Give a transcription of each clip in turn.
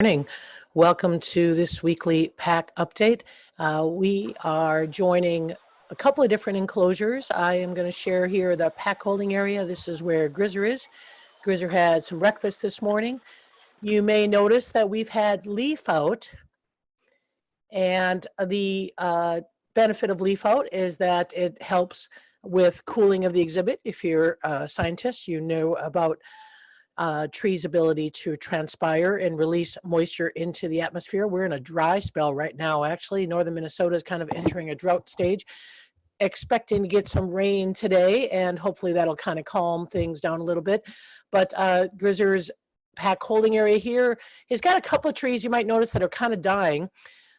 Morning. Welcome to this weekly pack update. We are joining a couple of different enclosures. I am going to share here the pack holding area. This is where Grizzer is. Grizzer had some breakfast this morning. You may notice that we've had leaf out, and the benefit of leaf out is that it helps with cooling of the exhibit. If you're a scientist, you know about trees' ability to transpire and release moisture into the atmosphere. We're in a dry spell right now. Actually, northern Minnesota is kind of entering a drought stage, expecting to get some rain today, and hopefully that'll kind of calm things down a little bit. But Grizzer's pack holding area here has got a couple of trees you might notice that are kind of dying.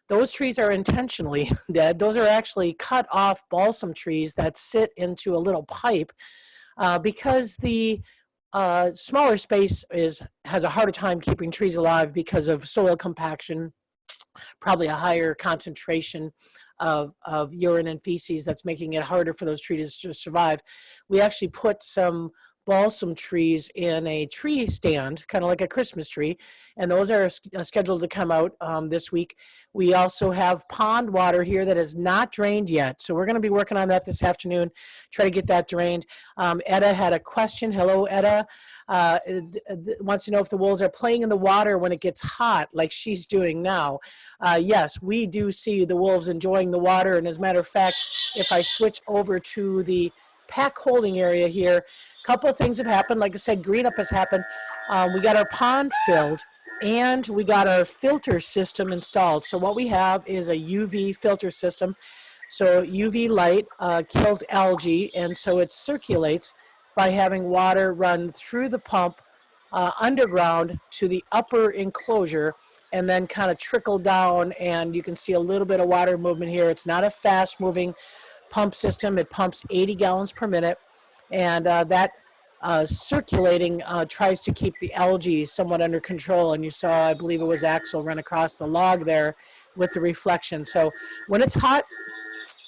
Those trees are intentionally dead. Those are actually cut off balsam trees that sit into a little pipe because the smaller space has a harder time keeping trees alive because of soil compaction, probably a higher concentration of urine and feces that's making it harder for those trees to survive. We actually put some balsam trees in a tree stand, kind of like a Christmas tree, and those are scheduled to come out this week. We also have pond water here that is not drained yet, so we're going to be working on that this afternoon, try to get that drained. Etta had a question. Hello, Etta. Wants to know if the wolves are playing in the water when it gets hot, like she's doing now. Yes, we do see the wolves enjoying the water, and as a matter of fact, if I switch over to the pack holding area here, a couple of things have happened. Like I said, green up has happened. We got our pond filled, and we got our filter system installed. So what we have is a UV filter system. So UV light kills algae, and so it circulates by having water run through the pump underground to the upper enclosure and then kind of trickle down, and you can see a little bit of water movement here. It's not a fast moving pump system. It pumps 80 gallons per minute, and that circulating tries to keep the algae somewhat under control. And you saw, I believe it was Axel, run across the log there with the reflection. So when it's hot,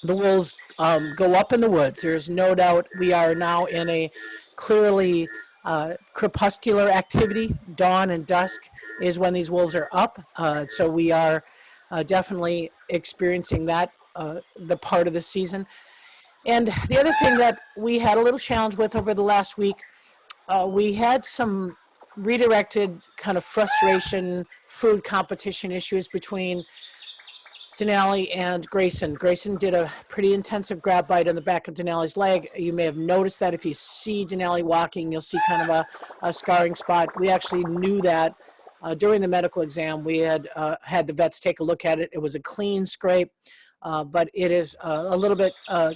the wolves go up in the woods. There's no doubt we are now in a clearly crepuscular activity. Dawn and dusk is when these wolves are up. So we are definitely experiencing that, the part of the season. And the other thing that we had a little challenge with over the last week, we had some redirected kind of frustration, food competition issues between Denali and Grayson. Grayson did a pretty intensive grab bite on the back of Denali's leg. You may have noticed that if you see Denali walking, you'll see kind of a scarring spot. We actually knew that during the medical exam. We had had the vets take a look at it. It was a clean scrape. But it is a little bit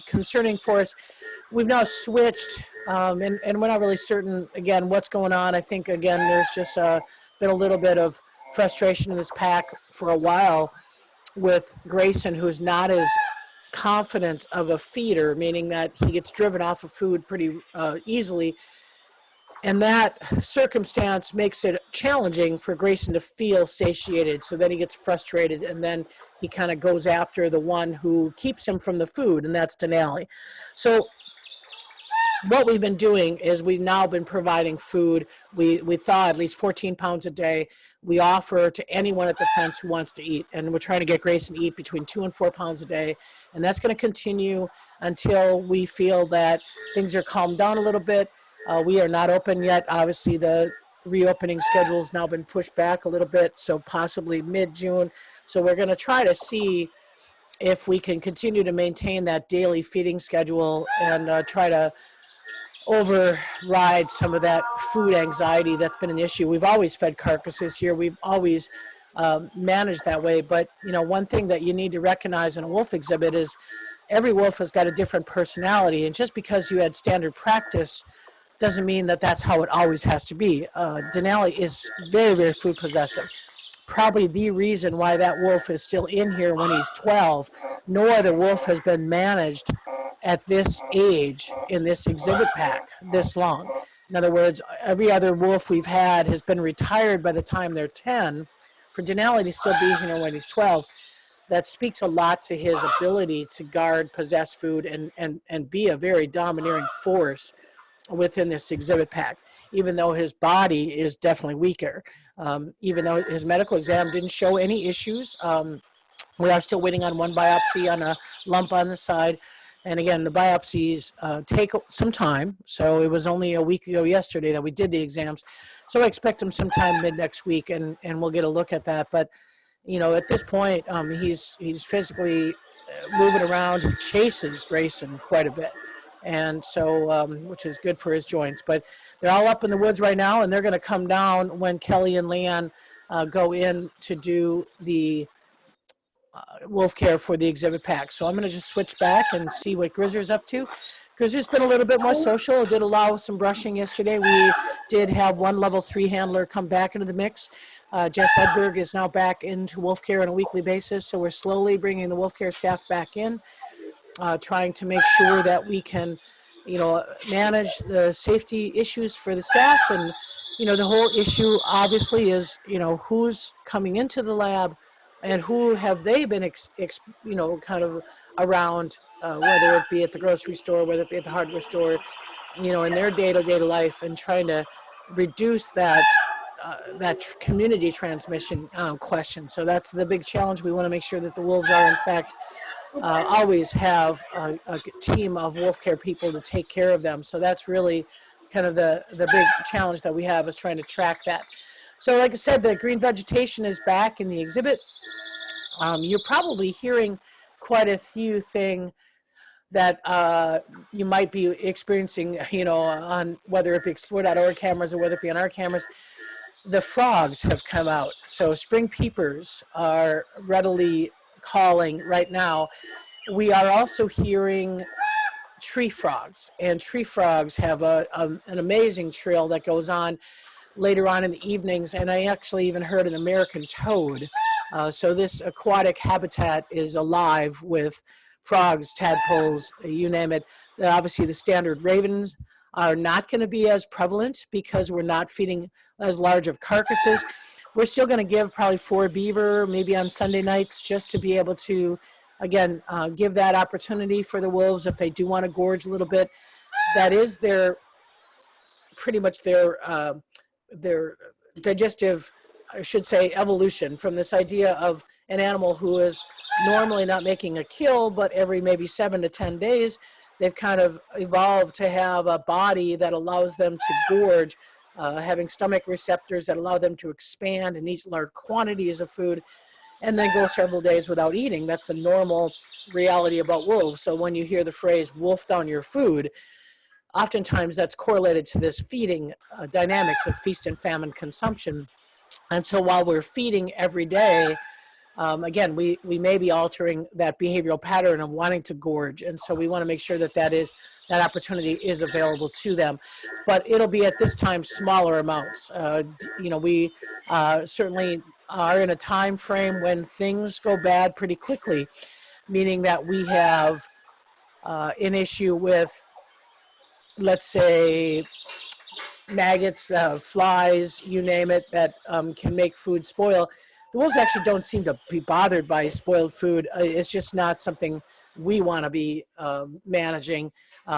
concerning for us. We've now switched, and we're not really certain, again, what's going on. I think, again, there's just been a little bit of frustration in this pack for a while with Grayson, who's not as confident of a feeder, meaning that he gets driven off of food pretty easily. And that circumstance makes it challenging for Grayson to feel satiated. So then he gets frustrated, and then he kind of goes after the one who keeps him from the food, and that's Denali. So what we've been doing is we've now been providing food. We thaw at least 14 pounds a day. We offer to anyone at the fence who wants to eat, and we're trying to get Grayson to eat between 2 and 4 pounds a day, and that's going to continue until we feel that things are calmed down a little bit. We are not open yet. Obviously, the reopening schedule has now been pushed back a little bit, so possibly mid-June. So we're going to try to see if we can continue to maintain that daily feeding schedule and try to override some of that food anxiety that's been an issue. We've always fed carcasses here. We've always managed that way. But, you know, one thing that you need to recognize in a wolf exhibit is every wolf has got a different personality. And just because you had standard practice doesn't mean that that's how it always has to be. Denali is very, very food possessive. Probably the reason why that wolf is still in here when he's 12. No other wolf has been managed at this age in this exhibit pack this long. In other words, every other wolf we've had has been retired by the time they're 10. For Denali to still be here when he's 12, that speaks a lot to his ability to guard, possess food, and be a very domineering force within this exhibit pack, even though his body is definitely weaker. even though his medical exam didn't show any issues. We are still waiting on one biopsy on a lump on the side. And again, the biopsies take some time. So it was only a week ago yesterday that we did the exams. So I expect him sometime mid next week, and we'll get a look at that. But, you know, at this point, he's physically moving around. He chases Grayson quite a bit. And so, which is good for his joints. But they're all up in the woods right now, and they're going to come down when Kelly and Leanne go in to do the wolf care for the exhibit pack. So I'm going to just switch back and see what Grizzly's up to. Grizzly's been a little bit more social. It did allow some brushing yesterday. We did have one level 3 handler come back into the mix. Jess Edberg is now back into wolf care on a weekly basis. So we're slowly bringing the wolf care staff back in, trying to make sure that we can, you know, manage the safety issues for the staff. And, you know, the whole issue obviously is, you know, who's coming into the lab and who have they been, you know, kind of around, whether it be at the grocery store, whether it be at the hardware store, you know, in their day-to-day life, and trying to reduce that community transmission question. So that's the big challenge. We want to make sure that the wolves are, in fact, always have a team of wolf care people to take care of them. So that's really kind of the big challenge that we have, is trying to track that. So like I said, the green vegetation is back in the exhibit. You're probably hearing quite a few things that you might be experiencing, you know, on whether it be Explore.org cameras or whether it be on our cameras. The frogs have come out. So spring peepers are readily calling right now. We are also hearing tree frogs, and tree frogs have an amazing trill that goes on later on in the evenings, and I actually even heard an American toad. So this aquatic habitat is alive with frogs, tadpoles, you name it. Obviously the standard ravens are not going to be as prevalent because we're not feeding as large of carcasses. We're still going to give probably 4 beaver, maybe on Sunday nights, just to be able to, again, give that opportunity for the wolves if they do want to gorge a little bit. That is pretty much their digestive, I should say, evolution from this idea of an animal who is normally not making a kill, but every maybe 7 to 10 days, they've kind of evolved to have a body that allows them to gorge, having stomach receptors that allow them to expand and eat large quantities of food, and then go several days without eating. That's a normal reality about wolves. So when you hear the phrase wolf down your food, oftentimes that's correlated to this feeding dynamics of feast and famine consumption. And so while we're feeding every day, again, we may be altering that behavioral pattern of wanting to gorge. And so we want to make sure that that opportunity is available to them. But it'll be at this time smaller amounts. You know, we certainly are in a time frame when things go bad pretty quickly, meaning that we have an issue with, let's say, maggots, flies, you name it, that can make food spoil. The wolves actually don't seem to be bothered by spoiled food. It's just not something we want to be managing.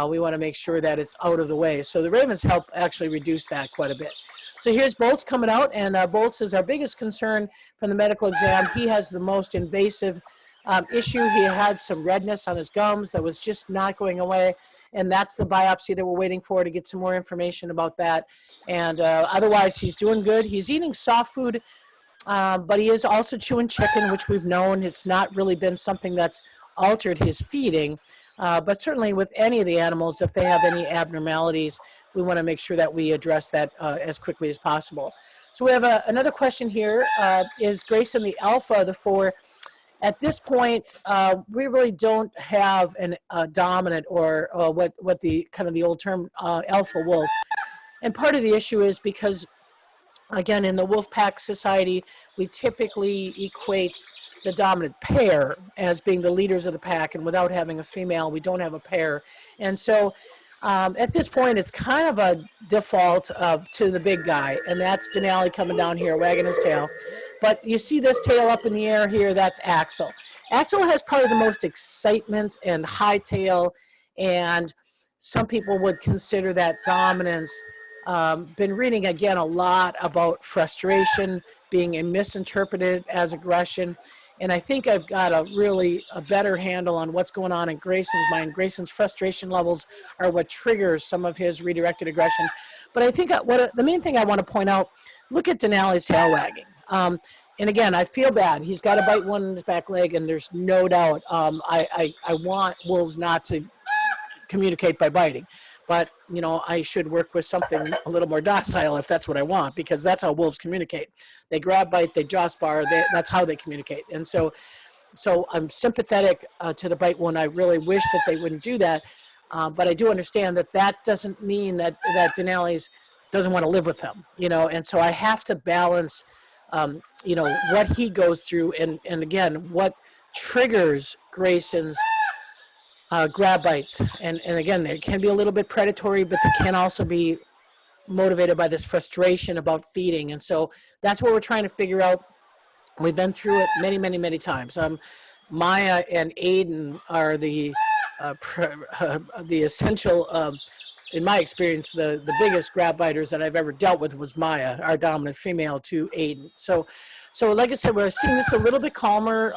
We want to make sure that it's out of the way. So the ravens help actually reduce that quite a bit. So here's Bolts coming out, and Bolts is our biggest concern from the medical exam. He has the most invasive issue. He had some redness on his gums that was just not going away, and that's the biopsy that we're waiting for to get some more information about that. And otherwise, he's doing good. He's eating soft food, but he is also chewing chicken, which we've known. It's not really been something that's altered his feeding, but certainly with any of the animals, if they have any abnormalities, we want to make sure that we address that as quickly as possible. So we have another question here. Is Grayson the alpha of the 4? At this point, we really don't have a dominant or what the kind of the old term alpha wolf. And part of the issue is because, again, in the wolf pack society, we typically equate the dominant pair as being the leaders of the pack, and without having a female, we don't have a pair. And so at this point, it's kind of a default to the big guy, and that's Denali coming down here, wagging his tail. But you see this tail up in the air here, that's Axel. Axel has probably the most excitement and high tail, and some people would consider that dominance been reading again a lot about frustration being misinterpreted as aggression. And I think I've got a better handle on what's going on in Grayson's mind. Grayson's frustration levels are what triggers some of his redirected aggression. But I think the main thing I want to point out, look at Denali's tail wagging. And again, I feel bad. He's got to bite one in his back leg, and there's no doubt I want wolves not to communicate by biting. But, you know, I should work with something a little more docile if that's what I want, because that's how wolves communicate. They grab, bite, they jaw spar, that's how they communicate. And so I'm sympathetic to the bite one. I really wish that they wouldn't do that. But I do understand that doesn't mean that Denali's doesn't want to live with them, you know. And so I have to balance, you know, what he goes through and again, what triggers Grayson's grab bites. And again, they can be a little bit predatory, but they can also be motivated by this frustration about feeding. And so that's what we're trying to figure out. We've been through it many, many, many times. Maya and Aiden are the essential, in my experience, the biggest grab biters that I've ever dealt with was Maya, our dominant female, to Aiden. So like I said, we're seeing this a little bit calmer.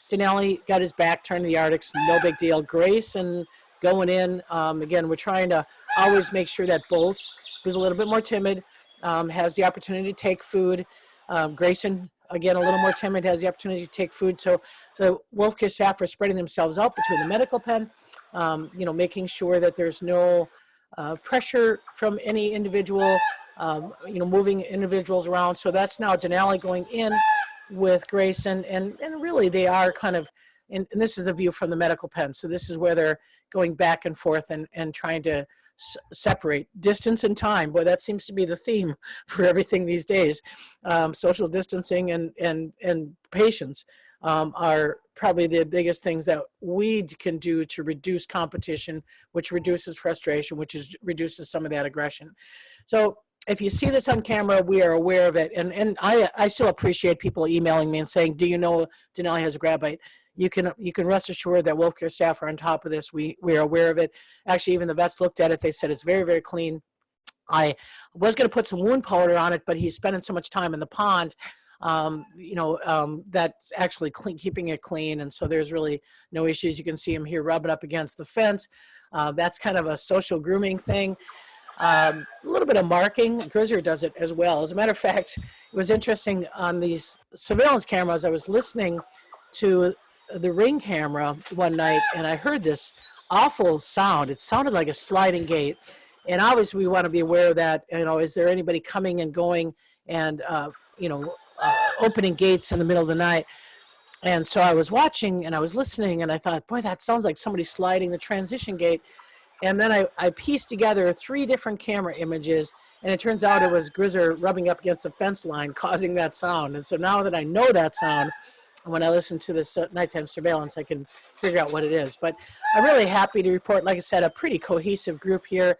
Denali got his back turned to the Arctics, no big deal. Grayson going in. Again, we're trying to always make sure that Bolts, who's a little bit more timid, has the opportunity to take food. Grayson, again, a little more timid, has the opportunity to take food. So the Wolf-Killer staff are spreading themselves out between the medical pen, you know, making sure that there's no pressure from any individual, you know, moving individuals around. So that's now Denali going in with Grayson, and really they are kind of, and this is the view from the medical pen. So this is where they're going back and forth and trying to separate distance and time. Boy, that seems to be the theme for everything these days. Social distancing and patience are probably the biggest things that we can do to reduce competition, which reduces frustration, which reduces some of that aggression. So if you see this on camera, we are aware of it. And I still appreciate people emailing me and saying, do you know Denali has a grab bite? You can rest assured that Wolf-Killer staff are on top of this. We are aware of it. Actually, even the vets looked at it. They said it's very, very clean. I was going to put some wound powder on it, but he's spending so much time in the pond, you know, that's actually keeping it clean. And so there's really no issues. You can see him here rubbing up against the fence. That's kind of a social grooming thing. A little bit of marking. Grizzlies does it as well. As a matter of fact, it was interesting on these surveillance cameras. I was listening to the Ring camera one night, and I heard this awful sound. It sounded like a sliding gate. And obviously, we want to be aware of that. You know, is there anybody coming and going and, you know, opening gates in the middle of the night? And so I was watching and I was listening, and I thought, boy, that sounds like somebody sliding the transition gate. And then I pieced together 3 different camera images, and it turns out it was Grizzly rubbing up against the fence line causing that sound. And so now that I know that sound, when I listen to this nighttime surveillance, I can figure out what it is. But I'm really happy to report, like I said, a pretty cohesive group here.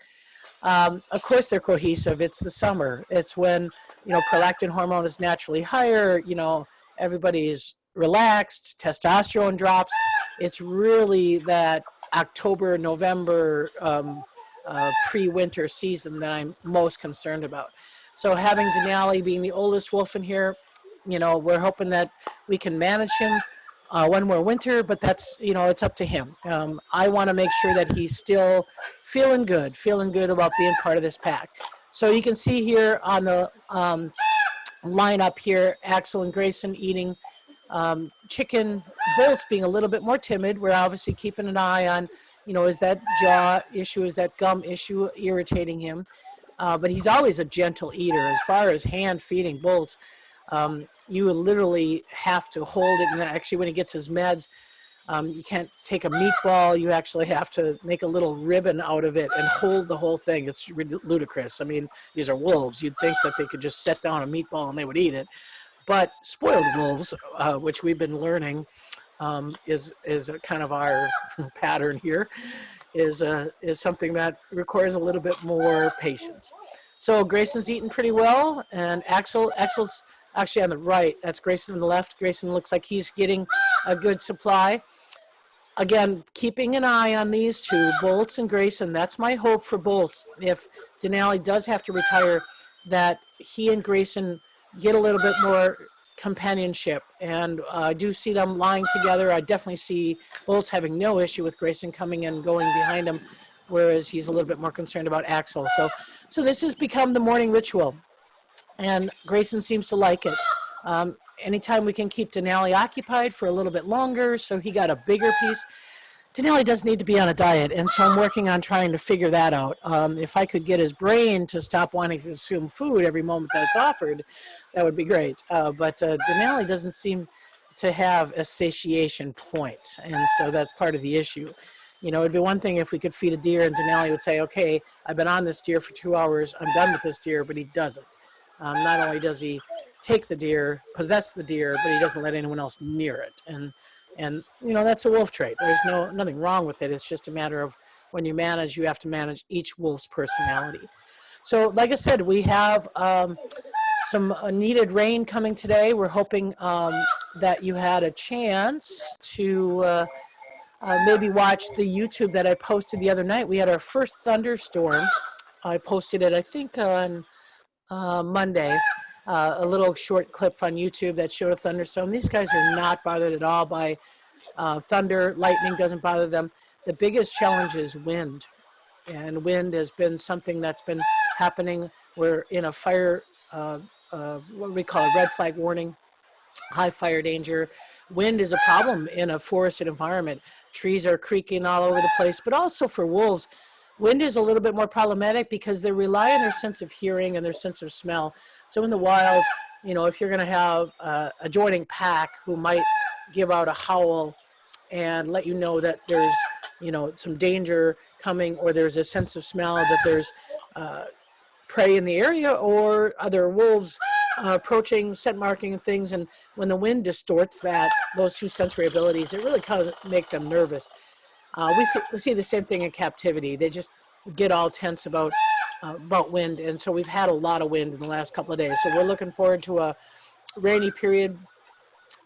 Of course they're cohesive. It's the summer. It's when, you know, prolactin hormone is naturally higher. You know, everybody's relaxed. Testosterone drops. It's really that October, November, pre-winter season that I'm most concerned about. So having Denali being the oldest wolf in here, you know, we're hoping that we can manage him one more winter, but that's, you know, it's up to him. I want to make sure that he's still feeling good about being part of this pack. So you can see here on the lineup here, Axel and Grayson eating chicken. Bolt's being a little bit more timid. We're obviously keeping an eye on, you know, is that jaw issue, is that gum issue irritating him? But he's always a gentle eater. As far as hand feeding Bolts, you literally have to hold it. And actually, when he gets his meds, you can't take a meatball. You actually have to make a little ribbon out of it and hold the whole thing. It's ludicrous. I mean, these are wolves. You'd think that they could just set down a meatball and they would eat it. But spoiled wolves, which we've been learning, is a kind of our pattern here, is something that requires a little bit more patience. So Grayson's eating pretty well, and Axel's actually on the right. That's Grayson on the left. Grayson looks like he's getting a good supply. again, keeping an eye on these two, Bolts and Grayson. That's my hope for Bolts. If Denali does have to retire, that he and Grayson get a little bit more companionship. And I do see them lying together. I definitely see Bolts having no issue with Grayson coming in and going behind him, whereas he's a little bit more concerned about Axel. So this has become the morning ritual, and Grayson seems to like it. Anytime we can keep Denali occupied for a little bit longer, so he got a bigger piece. Denali does need to be on a diet, and so I'm working on trying to figure that out. If I could get his brain to stop wanting to consume food every moment that it's offered, that would be great. But Denali doesn't seem to have a satiation point, and so that's part of the issue. You know, it'd be one thing if we could feed a deer and Denali would say, okay, I've been on this deer for 2 hours, I'm done with this deer, but he doesn't. Not only does he take the deer, possess the deer, but he doesn't let anyone else near it. And you know, that's a wolf trait. There's nothing wrong with it. It's just a matter of when you manage, you have to manage each wolf's personality. So like I said, we have some needed rain coming today. We're hoping that you had a chance to maybe watch the YouTube that I posted the other night. We had our first thunderstorm. I posted it, I think, on Monday. A little short clip on YouTube that showed a thunderstorm. These guys are not bothered at all by thunder. Lightning doesn't bother them. The biggest challenge is wind. And wind has been something that's been happening. We're in a fire, what do we call it, red flag warning, high fire danger. Wind is a problem in a forested environment. Trees are creaking all over the place, but also for wolves. Wind is a little bit more problematic because they rely on their sense of hearing and their sense of smell. So in the wild, you know, if you're going to have a joining pack who might give out a howl and let you know that there's, you know, some danger coming, or there's a sense of smell that there's prey in the area or other wolves approaching, scent marking and things. And when the wind distorts those two sensory abilities, it really kind of make them nervous. We see the same thing in captivity. They just get all tense about wind, and so we've had a lot of wind in the last couple of days. So we're looking forward to a rainy period.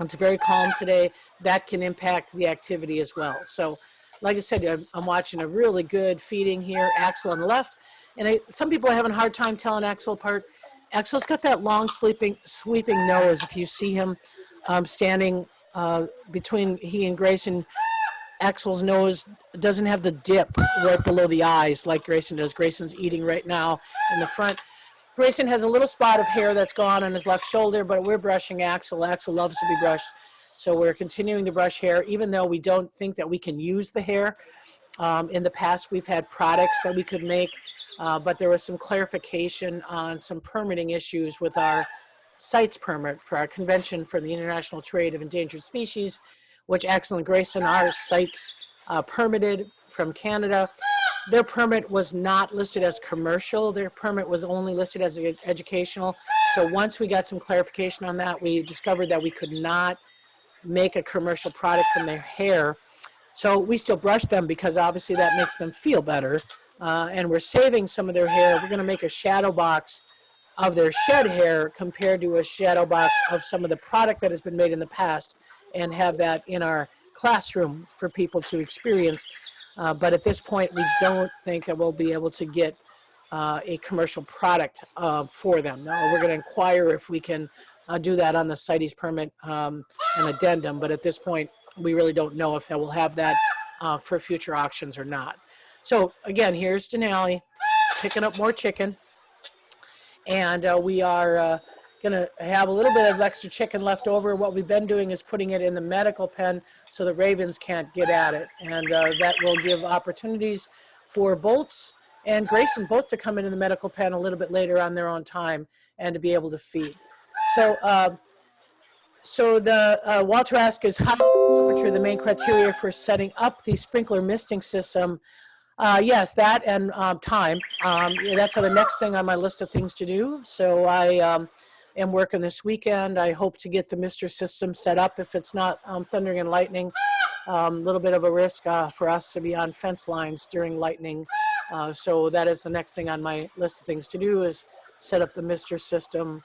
It's very calm today. That can impact the activity as well. So like I said, I'm watching a really good feeding here. Axel on the left, and some people are having a hard time telling Axel apart. Axel's got that long sweeping nose. If you see him standing between he and Grayson, Axel's nose doesn't have the dip right below the eyes like Grayson does. Grayson's eating right now in the front. Grayson has a little spot of hair that's gone on his left shoulder, but we're brushing Axel. Axel loves to be brushed, so we're continuing to brush hair, even though we don't think that we can use the hair. In the past, we've had products that we could make, but there was some clarification on some permitting issues with our CITES permit for our Convention for the International Trade of Endangered Species, which Axel and Grayson are CITES permitted from Canada. Their permit was not listed as commercial. Their permit was only listed as educational. So once we got some clarification on that, we discovered that we could not make a commercial product from their hair. So we still brush them because obviously that makes them feel better. And we're saving some of their hair. We're going to make a shadow box of their shed hair compared to a shadow box of some of the product that has been made in the past, and have that in our classroom for people to experience. But at this point, we don't think that we'll be able to get a commercial product for them. Now, we're going to inquire if we can do that on the CITES permit, an addendum, but at this point, we really don't know if that will have that for future auctions or not. So again, here's Denali picking up more chicken, and we are going to have a little bit of extra chicken left over. What we've been doing is putting it in the medical pen so the ravens can't get at it, and that will give opportunities for Bolts and Grayson both to come into the medical pen a little bit later on their own time and to be able to feed. So the Walter asked, is high temperature the main criteria for setting up the sprinkler misting system? Yes, that and time. That's the next thing on my list of things to do. So I am working this weekend. I hope to get the mister system set up. If it's not thundering and lightning, a little bit of a risk for us to be on fence lines during lightning. So that is the next thing on my list of things to do, is set up the mister system.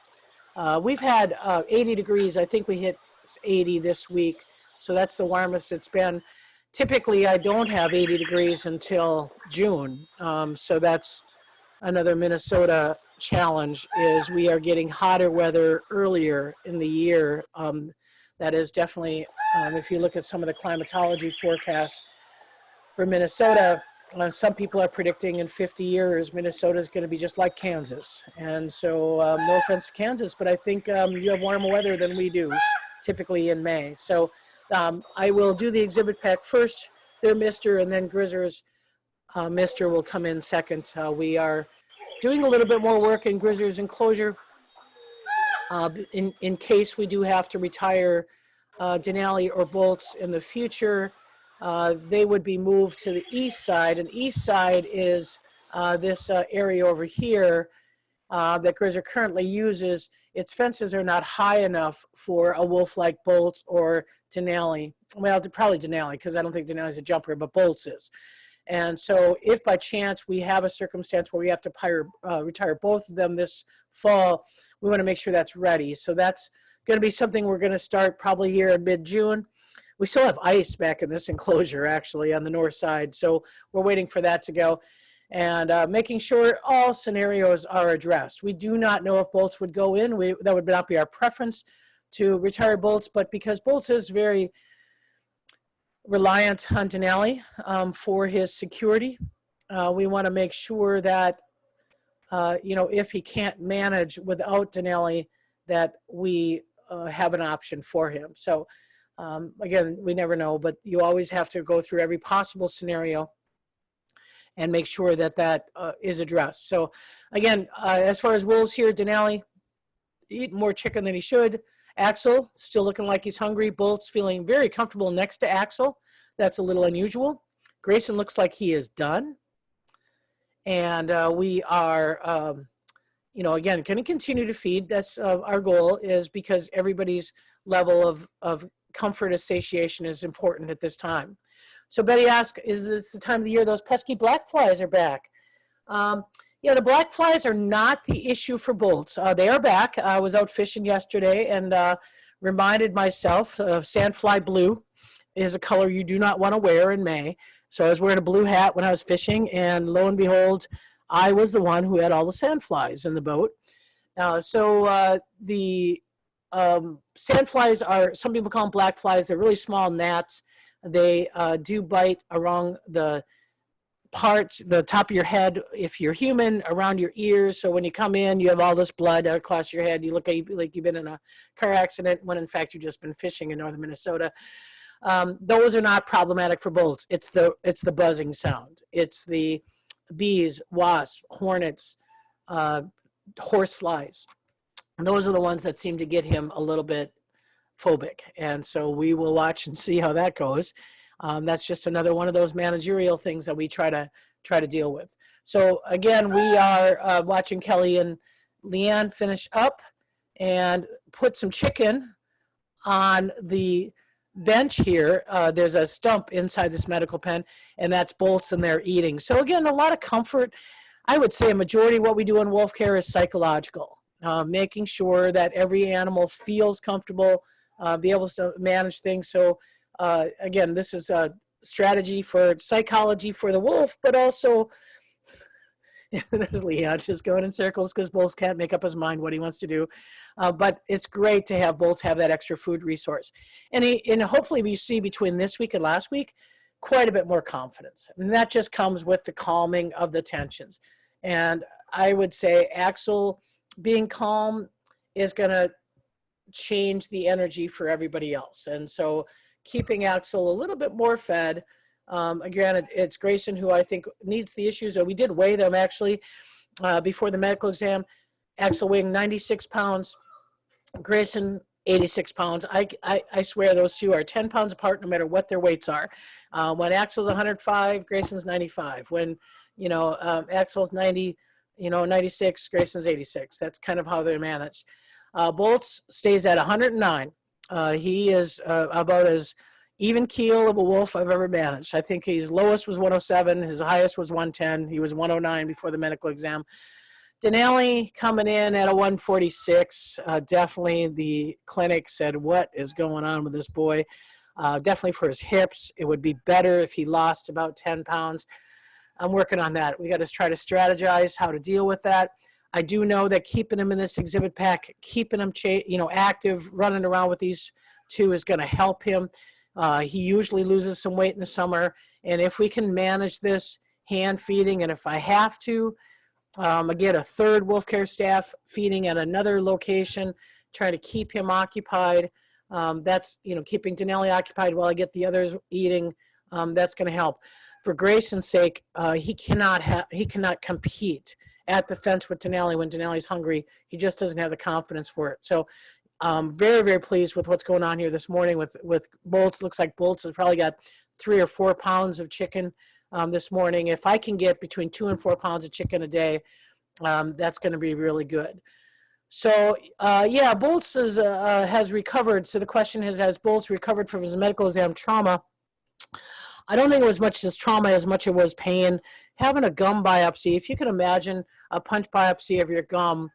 We've had 80 degrees. I think we hit 80 this week. So that's the warmest it's been. typically I don't have 80 degrees until June. So that's another Minnesota challenge, is we are getting hotter weather earlier in the year. That is definitely, if you look at some of the climatology forecasts for Minnesota, some people are predicting in 50 years, Minnesota is going to be just like Kansas. And so no offense to Kansas, but I think you have warmer weather than we do typically in May. So I will do the exhibit pack first, there, Mr., and then Grizzlies Mr. will come in second. We are doing a little bit more work in Grizzlies Enclosure in case we do have to retire Denali or bolts in the future. They would be moved to the east side, and the east side is this area over here that Grizzly currently uses. Its fences are not high enough for a wolf like Bolts or Denali. Well, probably Denali, because I don't think Denali's a jumper, but Bolts is. And so if by chance we have a circumstance where we have to retire both of them this fall, we want to make sure that's ready. So that's going to be something we're going to start probably here in mid-June. We still have ice back in this enclosure, actually, on the north side. So we're waiting for that to go, and making sure all scenarios are addressed. We do not know if Bolts would go in. That would not be our preference to retire Bolts, but because Bolts is very reliant on Denali for his security, we want to make sure that, if he can't manage without Denali, that we have an option for him. So again, we never know, but you always have to go through every possible scenario and make sure that that is addressed. So again, as far as wolves here, Denali eating more chicken than he should. Axel still looking like he's hungry. Bolt's feeling very comfortable next to Axel. That's a little unusual. Grayson looks like he is done. And we are, again, going to continue to feed. That's our goal, is because everybody's level of comfort and satiation is important at this time. So Betty asked, is this the time of the year those pesky black flies are back? Yeah, the black flies are not the issue for Bolts. They are back. I was out fishing yesterday and reminded myself of sandfly blue is a color you do not want to wear in May. So I was wearing a blue hat when I was fishing, and lo and behold, I was the one who had all the sandflies in the boat. The sandflies are, some people call them black flies. They're really small gnats. They do bite around the top of your head if you're human, around your ears. So when you come in, you have all this blood across your head. You look like you've been in a car accident when in fact you've just been fishing in northern Minnesota. Those are not problematic for Bolts. It's the buzzing sound. It's the bees, wasps, hornets, horse flies. And those are the ones that seem to get him a little bit phobic. And so we will watch and see how that goes. That's just another one of those managerial things that we try to deal with. So again, we are watching Kelly and Leanne finish up and put some chicken on the bench here. There's a stump inside this medical pen, and that's Bolts, and they're eating. So again, a lot of comfort. I would say a majority of what we do in wolf care is psychological, making sure that every animal feels comfortable, be able to manage things. So again, this is a strategy for psychology for the wolf, but also there's Leon just going in circles because Bolts can't make up his mind what he wants to do. But it's great to have Bolts have that extra food resource. And hopefully we see between this week and last week quite a bit more confidence. And that just comes with the calming of the tensions. And I would say Axel being calm is going to change the energy for everybody else. And so keeping Axel a little bit more fed. Again, it's Grayson who I think needs the issues. We did weigh them actually before the medical exam. Axel weighing 96 pounds, Grayson 86 pounds. I swear those two are 10 pounds apart no matter what their weights are. When Axel's 105, Grayson's 95. When, Axel's 90, 96, Grayson's 86. That's kind of how they're managed. Bolts stays at 109. He is about as even keel of a wolf I've ever managed. I think his lowest was 107. His highest was 110. He was 109 before the medical exam. Denali coming in at a 146. Definitely the clinic said, what is going on with this boy? definitely for his hips. It would be better if he lost about 10 pounds. I'm working on that. We got to try to strategize how to deal with that. I do know that keeping him in this exhibit pack, keeping him active, running around with these two is going to help him. He usually loses some weight in the summer, and if we can manage this hand feeding, and if I have to, I get a third wolf care staff feeding at another location, trying to keep him occupied. That's, keeping Denali occupied while I get the others eating. That's going to help. For Grayson's sake, he cannot compete at the fence with Denali when Denali's hungry. He just doesn't have the confidence for it. So very, very pleased with what's going on here this morning with Bolts. Looks like Bolts has probably got 3 or 4 pounds of chicken this morning. If I can get between 2 and 4 pounds of chicken a day, that's going to be really good. So yeah, Bolts has recovered. So the question is, has Bolts recovered from his medical exam trauma? I don't think it was much as trauma as much as it was pain. Having a gum biopsy, if you can imagine a punch biopsy of your gum,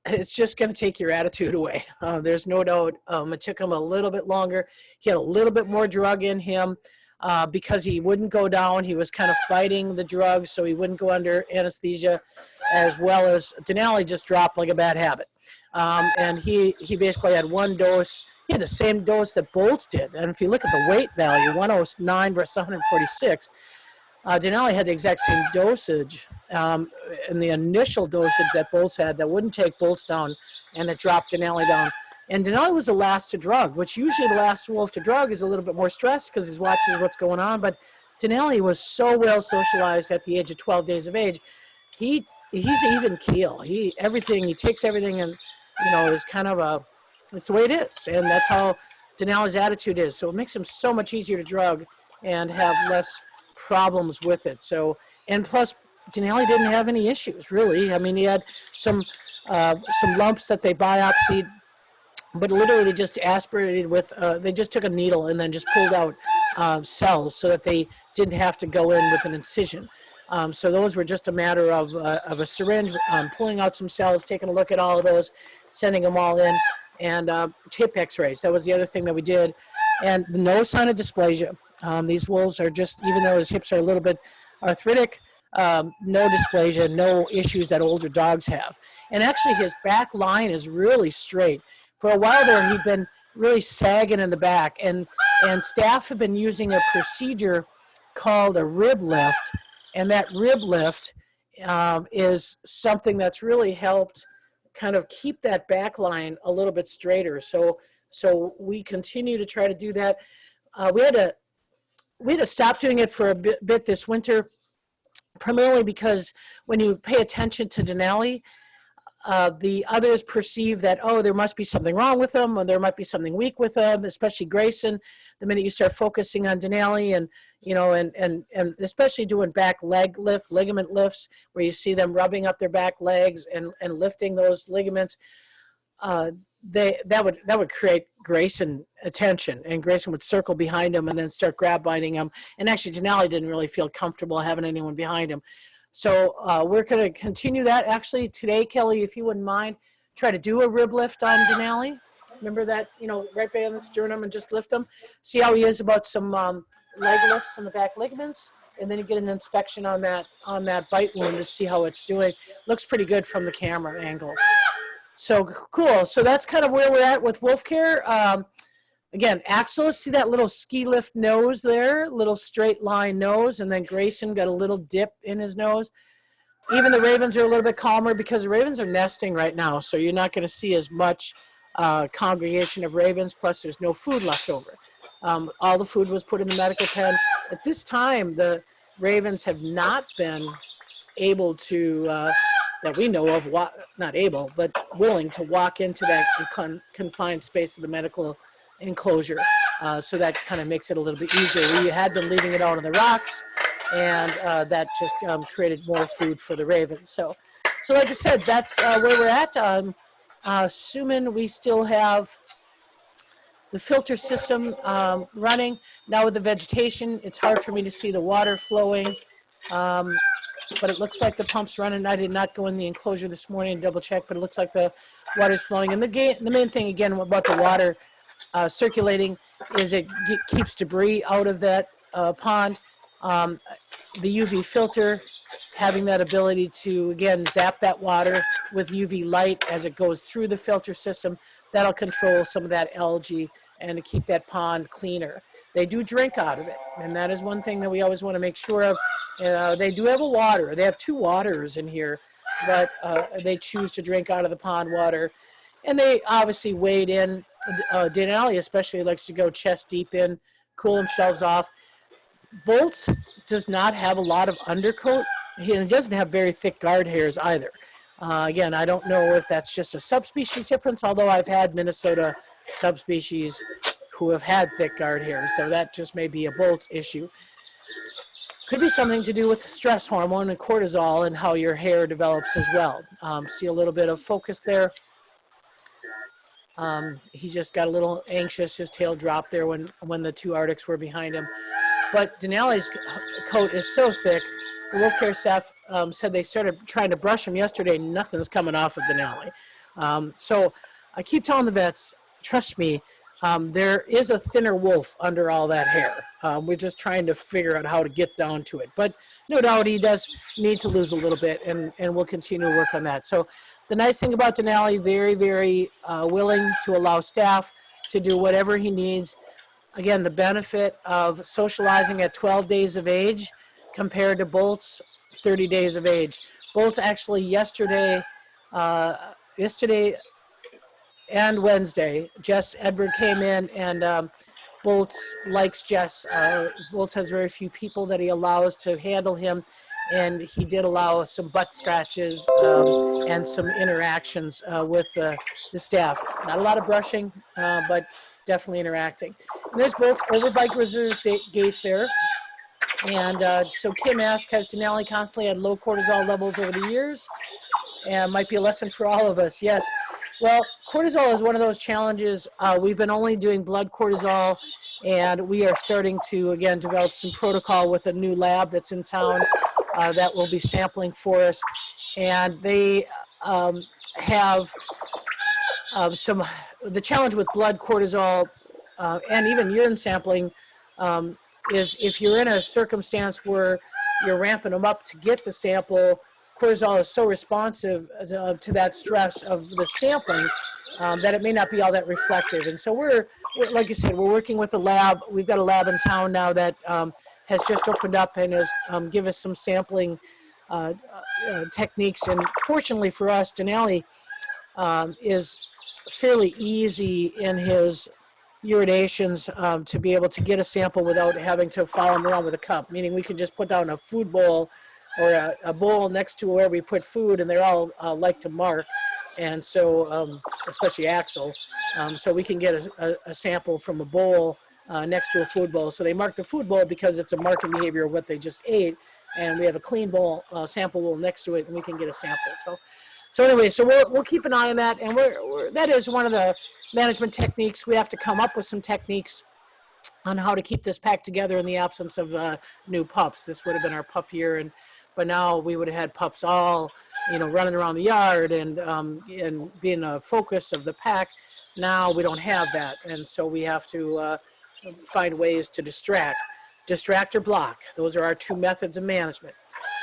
it's just going to take your attitude away. There's no doubt. It took him a little bit longer. He had a little bit more drug in him because he wouldn't go down. He was kind of fighting the drugs, so he wouldn't go under anesthesia, as well as Denali just dropped like a bad habit. And he basically had one dose. He had the same dose that Bolts did. And if you look at the weight value, 109 versus 146, Denali had the exact same dosage in the initial dosage that Bolts had that wouldn't take Bolts down, and it dropped Denali down. And Denali was the last to drug, which usually the last wolf to drug is a little bit more stressed because he watches what's going on. But Denali was so well socialized at the age of 12 days of age. He's even keel. He takes everything and, is kind of it's the way it is. And that's how Denali's attitude is. So it makes him so much easier to drug and have less problems with it. So, and plus Denali didn't have any issues really. I mean, he had some lumps that they biopsied, but literally they just aspirated with, they just took a needle and then just pulled out cells so that they didn't have to go in with an incision. So those were just a matter of a syringe, pulling out some cells, taking a look at all of those, sending them all in, and hip x-rays. That was the other thing that we did. And no sign of dysplasia. These wolves are just, even though his hips are a little bit arthritic, no dysplasia, no issues that older dogs have. And actually his back line is really straight. For a while there, he'd been really sagging in the back, and staff have been using a procedure called a rib lift, and that rib lift is something that's really helped kind of keep that back line a little bit straighter. So we continue to try to do that. We had to stop doing it for a bit this winter, primarily because when you pay attention to Denali, the others perceive that, oh, there must be something wrong with them, or there might be something weak with them, especially Grayson. The minute you start focusing on Denali and especially doing back ligament lifts, where you see them rubbing up their back legs and lifting those ligaments, that would create Grayson attention, and Grayson would circle behind him and then start grab biting him. And actually Denali didn't really feel comfortable having anyone behind him. So we're going to continue that. Actually today, Kelly, if you wouldn't mind, try to do a rib lift on Denali. Remember that, right by on the sternum, and just lift him. See how he is about some leg lifts on the back ligaments, and then you get an inspection on that bite wound to see how it's doing. Looks pretty good from the camera angle. So cool. So that's kind of where we're at with wolf care. Again, Axel, see that little ski lift nose there, little straight line nose, and then Grayson got a little dip in his nose. Even the ravens are a little bit calmer because the ravens are nesting right now, so you're not going to see as much congregation of ravens, plus there's no food left over. All the food was put in the medical pen. At this time, the ravens have not been able to, that we know of, not able, but willing to walk into that confined space of the medical enclosure. So that kind of makes it a little bit easier. We had been leaving it out on the rocks, and that just created more food for the ravens. So like I said, that's where we're at. Assuming we still have the filter system running. Now with the vegetation, it's hard for me to see the water flowing, but it looks like the pump's running. I did not go in the enclosure this morning and double check, but it looks like the water's flowing. And the main thing, again, about the water, circulating is it keeps debris out of that pond. The UV filter, having that ability to, again, zap that water with UV light as it goes through the filter system, that'll control some of that algae and to keep that pond cleaner. They do drink out of it, and that is one thing that we always want to make sure of. They do have a water. They have 2 waters in here, but they choose to drink out of the pond water. And they obviously wade in. Denali especially likes to go chest deep in, cool themselves off. Bolts does not have a lot of undercoat. He doesn't have very thick guard hairs either. Again, I don't know if that's just a subspecies difference, although I've had Minnesota subspecies who have had thick guard hairs, so that just may be a Bolt's issue. Could be something to do with stress hormone and cortisol and how your hair develops as well. See a little bit of focus there. He just got a little anxious, his tail dropped there when the 2 Arctics were behind him. But Denali's coat is so thick. The wolf care staff said they started trying to brush him yesterday. Nothing's coming off of Denali. So I keep telling the vets, trust me, there is a thinner wolf under all that hair. We're just trying to figure out how to get down to it. But no doubt he does need to lose a little bit, and we'll continue to work on that. So the nice thing about Denali, very, very willing to allow staff to do whatever he needs. Again, the benefit of socializing at 12 days of age compared to Bolt's 30 days of age. Bolt's actually yesterday and Wednesday, Jess Edward came in, and Bolt's likes Jess. Bolt's has very few people that he allows to handle him, and he did allow some butt scratches and some interactions with the staff. Not a lot of brushing, but definitely interacting. And there's Bolt's over by Grizzlies gate there. And so Kim asked, has Denali constantly had low cortisol levels over the years? And might be a lesson for all of us. Yes. Well, cortisol is one of those challenges. We've been only doing blood cortisol, and we are starting to, again, develop some protocol with a new lab that's in town that will be sampling for us. And they have the challenge with blood cortisol and even urine sampling is if you're in a circumstance where you're ramping them up to get the sample, cortisol is so responsive to that stress of the sampling that it may not be all that reflective. And so we're like I said, we're working with a lab. We've got a lab in town now that has just opened up and has given us some sampling techniques. And fortunately for us, Denali is fairly easy in his urinations to be able to get a sample without having to follow him around with a cup, meaning we can just put down a food bowl or a bowl next to where we put food, and they're all like to mark. And so, especially Axel, so we can get a sample from a bowl next to a food bowl. So they mark the food bowl because it's a marking behavior of what they just ate, and we have a clean bowl, sample bowl next to it, and we can get a sample. So anyway, so we'll keep an eye on that, and that is one of the management techniques. We have to come up with some techniques on how to keep this pack together in the absence of new pups. This would have been our pup year, but now we would have had pups all, running around the yard and being a focus of the pack. Now we don't have that, and so we have to find ways to distract or block. Those are our 2 methods of management.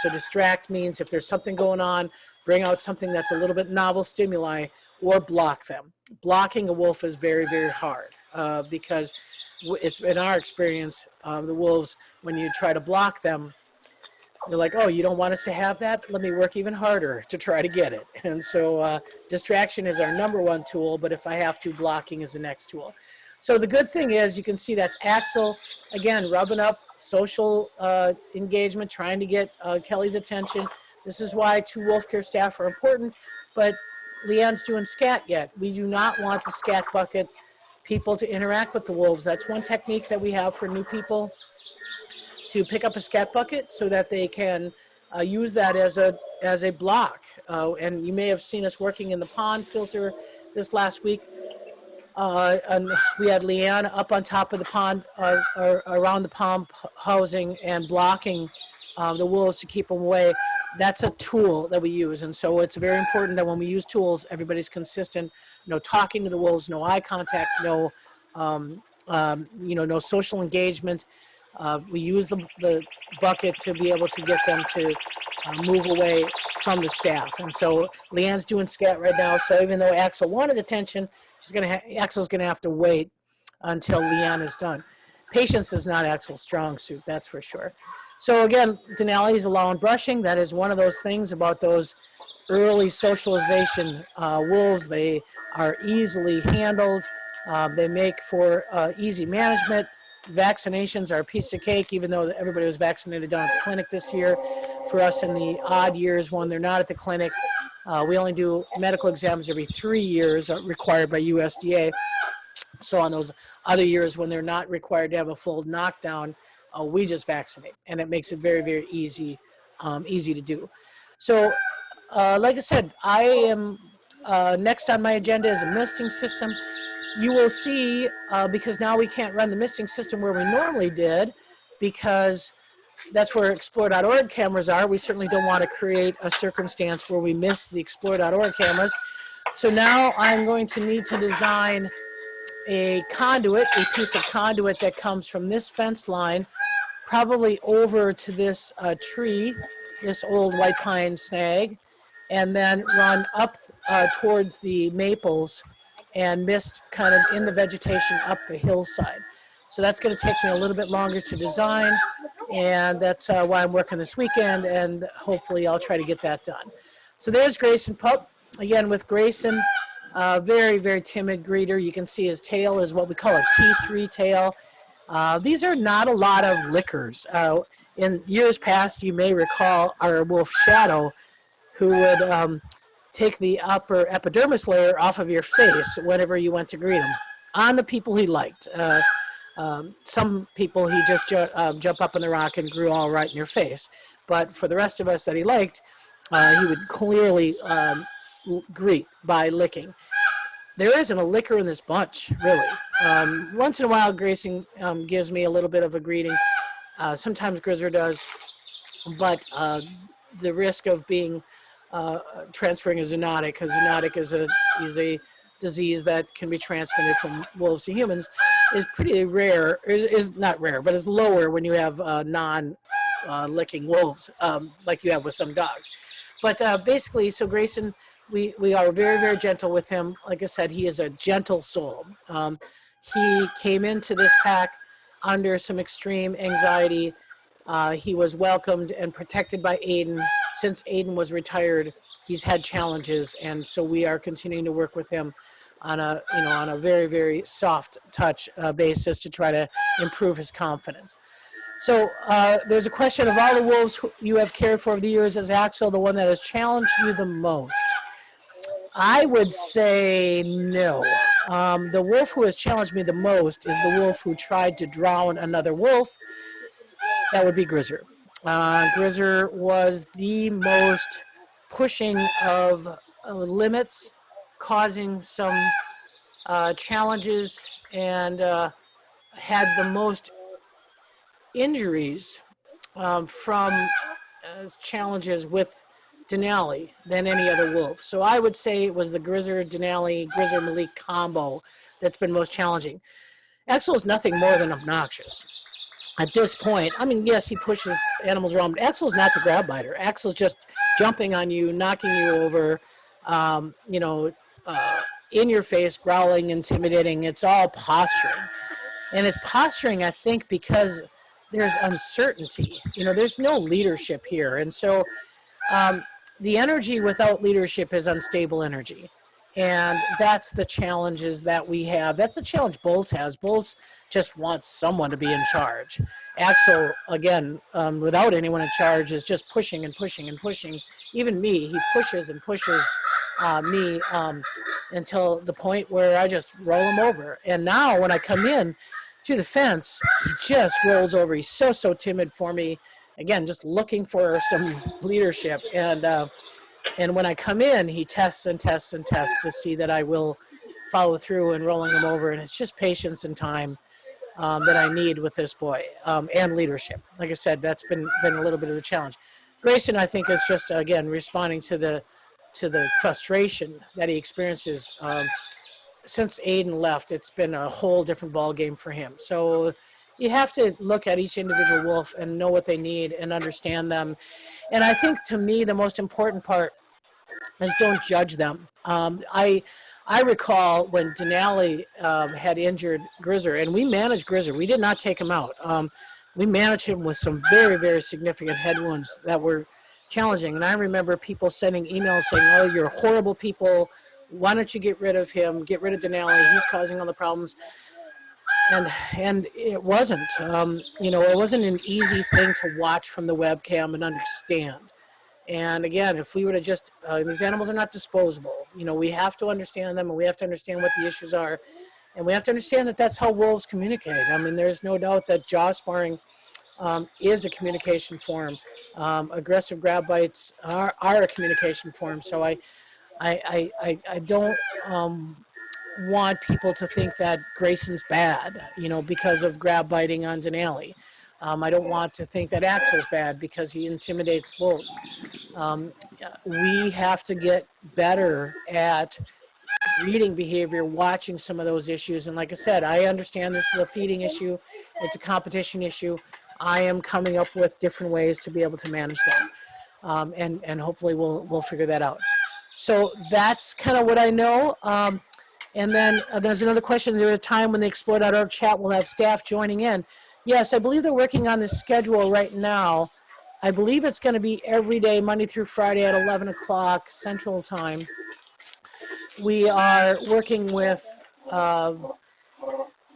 So distract means if there's something going on, bring out something that's a little bit novel stimuli, or block them. Blocking a wolf is very, very hard because it's in our experience, the wolves, when you try to block them, they're like, oh, you don't want us to have that? Let me work even harder to try to get it. And so distraction is our #1 tool, but if I have to, blocking is the next tool. So the good thing is you can see that's Axel, again, rubbing up, social engagement, trying to get Kelly's attention. This is why 2 wolf care staff are important, but Leanne's doing scat yet. We do not want the scat bucket people to interact with the wolves. That's one technique that we have for new people, to pick up a scat bucket so that they can use that as a block. And you may have seen us working in the pond filter this last week. And we had Leanne up on top of the pond, around the pond housing, and blocking the wolves to keep them away. That's a tool that we use. And so it's very important that when we use tools, everybody's consistent, no talking to the wolves, no eye contact, no no social engagement. We use the bucket to be able to get them to move away from the staff. And so Leanne's doing scat right now. So even though Axel wanted attention, Axel's gonna have to wait until Leanne is done. Patience is not Axel's strong suit, that's for sure. So again, Denali is allowing brushing. That is one of those things about those early socialization wolves. They are easily handled. They make for easy management. Vaccinations are a piece of cake, even though everybody was vaccinated down at the clinic this year. For us in the odd years when they're not at the clinic, we only do medical exams every 3 years required by USDA. So on those other years when they're not required to have a full knockdown, we just vaccinate, and it makes it very, very easy to do. So like I said, I am next on my agenda is a misting system. You will see, because now we can't run the misting system where we normally did, because that's where Explore.org cameras are. We certainly don't want to create a circumstance where we miss the Explore.org cameras. So now I'm going to need to design a conduit, a piece of conduit that comes from this fence line, probably over to this tree, this old white pine snag, and then run up towards the maples and mist kind of in the vegetation up the hillside. So that's going to take me a little bit longer to design, and that's why I'm working this weekend, and hopefully I'll try to get that done. So there's Grayson Pup. Again, with Grayson, very, very timid greeter. You can see his tail is what we call a T3 tail. These are not a lot of lickers. In years past, you may recall our wolf Shadow, who would take the upper epidermis layer off of your face whenever you went to greet him, on the people he liked. Some people he just jump up in the rock and grew all right in your face. But for the rest of us that he liked, he would clearly greet by licking. There isn't a licker in this bunch, really. Once in a while, Grayson gives me a little bit of a greeting. Sometimes Grizzer does, but the risk of being transferring a zoonotic, because zoonotic is a disease that can be transmitted from wolves to humans, is pretty rare. Is not rare, but is lower when you have non-licking wolves, like you have with some dogs. But basically, so Grayson, we are very, very gentle with him. Like I said, he is a gentle soul. He came into this pack under some extreme anxiety. He was welcomed and protected by Aiden. Since Aiden was retired, he's had challenges, and so we are continuing to work with him on a very, very soft touch basis to try to improve his confidence. So there's a question of all the wolves you have cared for over the years, as Axel, the one that has challenged you the most? I would say no. The wolf who has challenged me the most is the wolf who tried to drown another wolf. That would be Grizzer. Grizzer was the most pushing of limits, causing some challenges, and had the most injuries from challenges with Denali than any other wolf. So I would say it was the Grizzer, Denali, Grizzer Malik combo that's been most challenging. Axel is nothing more than obnoxious. At this point, I mean, yes, he pushes animals around, but Axel's not the grab biter. Axel's just jumping on you, knocking you over, in your face, growling, intimidating. It's all posturing. And it's posturing, I think, because there's uncertainty. There's no leadership here. And so the energy without leadership is unstable energy. And that's the challenges that we have. That's the challenge Bolt has. Bolt just wants someone to be in charge. Axel, again, without anyone in charge, is just pushing and pushing and pushing. Even me, he pushes and pushes me until the point where I just roll him over. And now when I come in through the fence, he just rolls over. He's so timid for me. Again, just looking for some leadership. And when I come in, he tests and tests and tests to see that I will follow through and rolling him over. And it's just patience and time that I need with this boy, and leadership. Like I said, that's been a little bit of a challenge. Grayson, I think, is just, again, responding to the frustration that he experiences since Aiden left, it's been a whole different ball game for him. So you have to look at each individual wolf and know what they need and understand them. And I think to me, the most important part is don't judge them. I recall when Denali had injured Grizzer, and we managed Grizzer. We did not take him out. We managed him with some very, very significant head wounds that were challenging. And I remember people sending emails saying, "Oh, you're horrible people. Why don't you get rid of him? Get rid of Denali. He's causing all the problems." And it wasn't. It wasn't an easy thing to watch from the webcam and understand. And again, if we were to just, these animals are not disposable. We have to understand them, and we have to understand what the issues are. And we have to understand that that's how wolves communicate. I mean, there's no doubt that jaw sparring is a communication form. Aggressive grab bites are a communication form. So I don't want people to think that Grayson's bad, because of grab biting on Denali. I don't want to think that Axel's bad because he intimidates bulls. We have to get better at reading behavior, watching some of those issues. And like I said, I understand this is a feeding issue. It's a competition issue. I am coming up with different ways to be able to manage that. And hopefully we'll figure that out. So that's kind of what I know. And then there's another question. There's a time when the Explore.org chat will have staff joining in. Yes, I believe they're working on the schedule right now. I believe it's going to be every day, Monday through Friday at 11 o'clock Central Time. We are working with all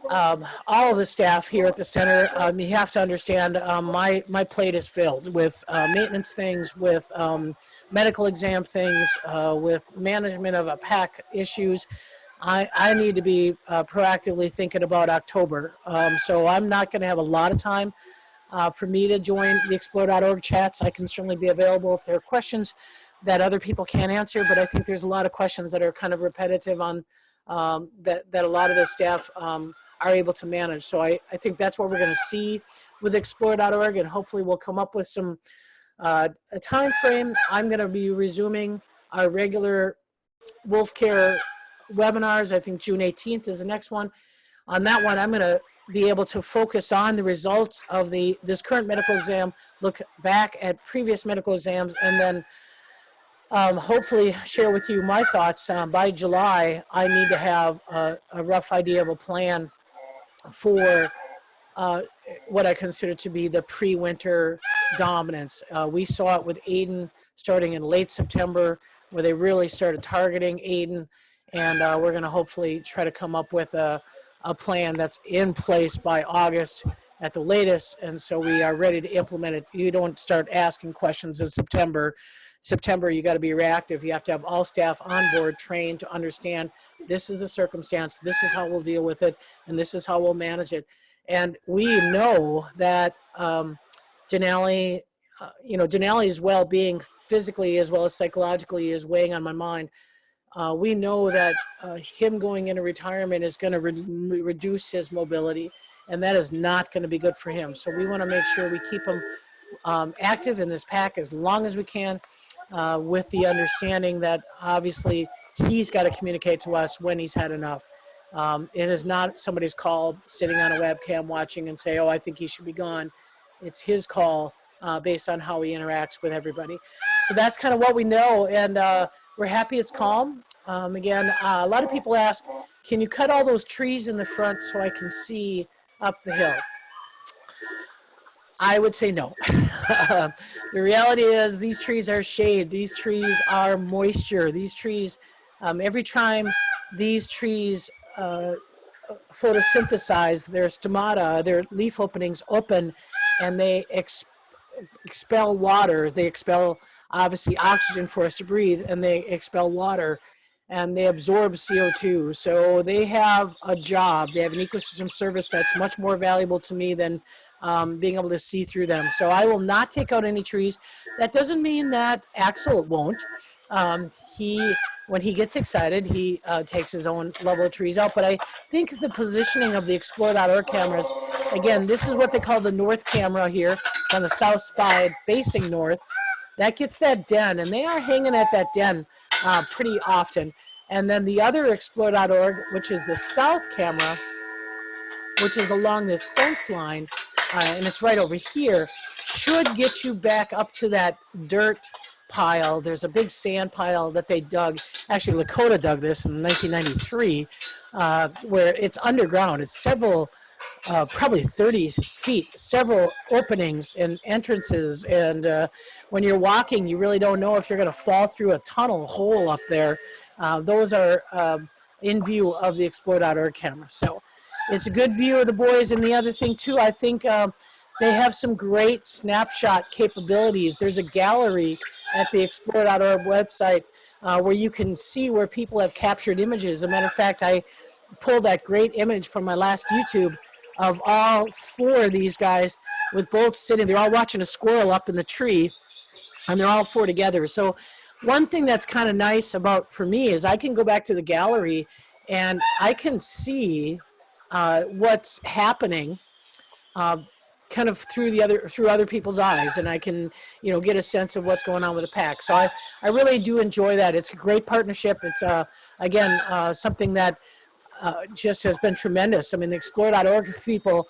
of the staff here at the center. You have to understand, my plate is filled with maintenance things, with medical exam things, with management of pack issues. I need to be proactively thinking about October. So I'm not going to have a lot of time for me to join the Explore.org chats. I can certainly be available if there are questions that other people can't answer, but I think there's a lot of questions that are kind of repetitive on that a lot of the staff are able to manage. So I think that's what we're going to see with Explore.org, and hopefully we'll come up with some a time frame. I'm going to be resuming our regular wolf care webinars. I think June 18th is the next one. On that one, I'm going to be able to focus on the results of this current medical exam, look back at previous medical exams, and then hopefully share with you my thoughts. By July, I need to have a rough idea of a plan for what I consider to be the pre-winter dominance. We saw it with Aiden starting in late September, where they really started targeting Aiden, and we're going to hopefully try to come up with a plan that's in place by August at the latest, and so we are ready to implement it. You don't start asking questions in September. You got to be reactive. You have to have all staff on board, trained to understand this is the circumstance, this is how we'll deal with it, and this is how we'll manage it. And we know that Denali's well-being physically as well as psychologically is weighing on my mind. We know that him going into retirement is going to reduce his mobility, and that is not going to be good for him. So we want to make sure we keep him active in this pack as long as we can, with the understanding that obviously he's got to communicate to us when he's had enough. It is not somebody's call sitting on a webcam watching and say, oh, I think he should be gone. It's his call based on how he interacts with everybody. So that's kind of what we know, and we're happy it's calm. Again, a lot of people ask, can you cut all those trees in the front so I can see up the hill? I would say no. The reality is these trees are shade. These trees are moisture. These trees, every time these trees photosynthesize, their stomata, their leaf openings open, and they expel water. They expel, obviously, oxygen for us to breathe, and they expel water, and they absorb CO2. So they have a job. They have an ecosystem service that's much more valuable to me than being able to see through them. So I will not take out any trees. That doesn't mean that Axel won't. When he gets excited, he takes his own level of trees out. But I think the positioning of the Explore.org cameras, again, this is what they call the north camera here on the south side facing north. That gets that den, and they are hanging at that den pretty often. And then the other explore.org, which is the south camera, which is along this fence line, and it's right over here, should get you back up to that dirt pile. There's a big sand pile that they dug. Actually, Lakota dug this in 1993, where it's underground. It's several, probably 30 feet, several openings and entrances. And when you're walking, you really don't know if you're going to fall through a tunnel hole up there. Those are in view of the explore.org camera. So it's a good view of the boys. And the other thing, too, I think they have some great snapshot capabilities. There's a gallery at the explore.org website where you can see where people have captured images. As a matter of fact, I pulled that great image from my last YouTube of all four of these guys with both sitting. They're all watching a squirrel up in the tree, and they're all four together. So one thing that's kind of nice about, for me, is I can go back to the gallery and I can see what's happening kind of through other people's eyes, and I can, get a sense of what's going on with the pack. So I really do enjoy that. It's a great partnership. It's again something that just has been tremendous. I mean, the explore.org people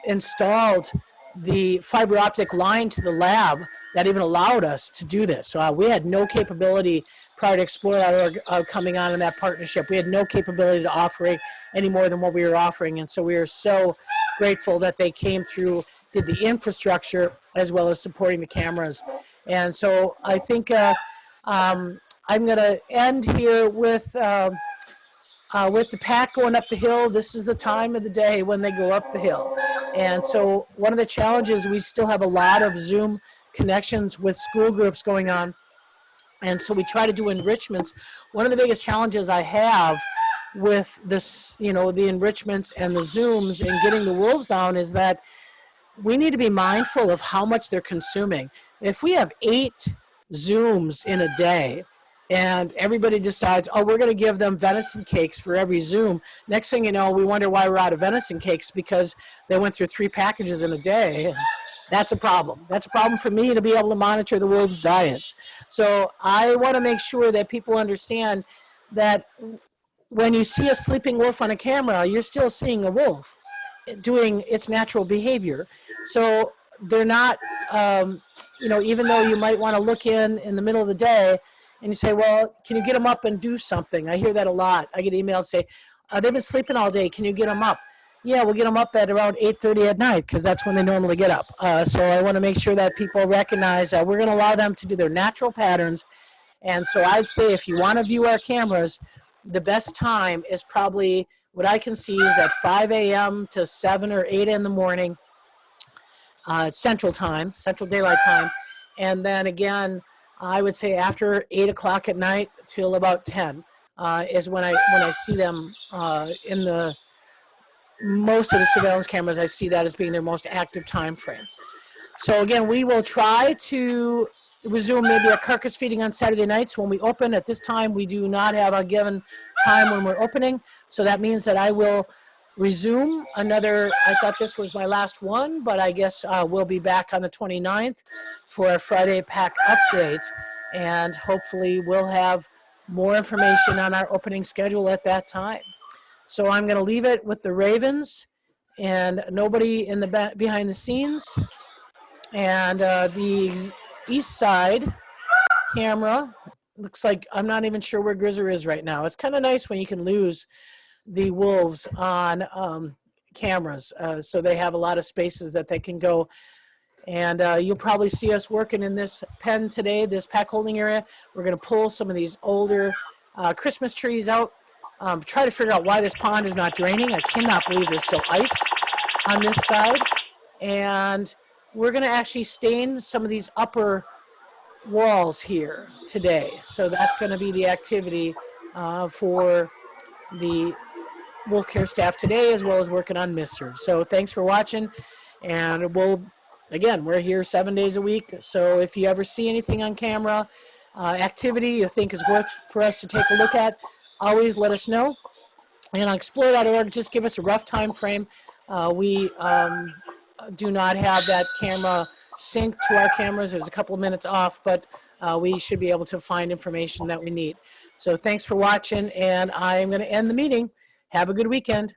installed the fiber optic line to the lab that even allowed us to do this. So we had no capability prior to explore.org coming on in that partnership. We had no capability to offer any more than what we were offering, and so we are so grateful that they came through, did the infrastructure as well as supporting the cameras. And so I think I'm going to end here with the pack going up the hill. This is the time of the day when they go up the hill. And so one of the challenges, we still have a lot of Zoom connections with school groups going on. And so we try to do enrichments. One of the biggest challenges I have with this, the enrichments and the Zooms and getting the wolves down is that we need to be mindful of how much they're consuming. If we have 8 Zooms in a day and everybody decides, oh, we're going to give them venison cakes for every Zoom, next thing you know, we wonder why we're out of venison cakes because they went through 3 packages in a day. That's a problem. That's a problem for me to be able to monitor the wolves' diets. So I want to make sure that people understand that when you see a sleeping wolf on a camera, you're still seeing a wolf doing its natural behavior. So they're not, even though you might want to look in the middle of the day and you say, well, can you get them up and do something? I hear that a lot. I get emails say, they've been sleeping all day. Can you get them up? Yeah, we'll get them up at around 8:30 at night because that's when they normally get up. So I want to make sure that people recognize that we're going to allow them to do their natural patterns. And so I'd say if you want to view our cameras, the best time is probably, what I can see is at 5 a.m. to 7 or 8 in the morning, Central Time, Central Daylight Time. And then again, I would say after 8 o'clock at night till about 10 is when I see them in the most of the surveillance cameras. I see that as being their most active time frame. So again, we will try to resume maybe a carcass feeding on Saturday nights when we open. At this time, we do not have a given time when we're opening. So that means that I will resume another, I thought this was my last one, but I guess we'll be back on the 29th for a Friday pack update. And hopefully we'll have more information on our opening schedule at that time. So I'm going to leave it with the Ravens and nobody in the behind the scenes. And the east side camera looks like, I'm not even sure where Grizzly is right now. It's kind of nice when you can lose the wolves on cameras, so they have a lot of spaces that they can go. And you'll probably see us working in this pen today, this pack holding area. We're going to pull some of these older Christmas trees out, try to figure out why this pond is not draining. I cannot believe there's still ice on this side. And we're going to actually stain some of these upper walls here today. So that's going to be the activity for the wolf care staff today, as well as working on Mister. So thanks for watching. And we're here 7 days a week. So if you ever see anything on camera, activity you think is worth for us to take a look at, always let us know. And on explore.org, just give us a rough time frame. We do not have that camera synced to our cameras. There's a couple of minutes off, but we should be able to find information that we need. So thanks for watching, and I am going to end the meeting. Have a good weekend.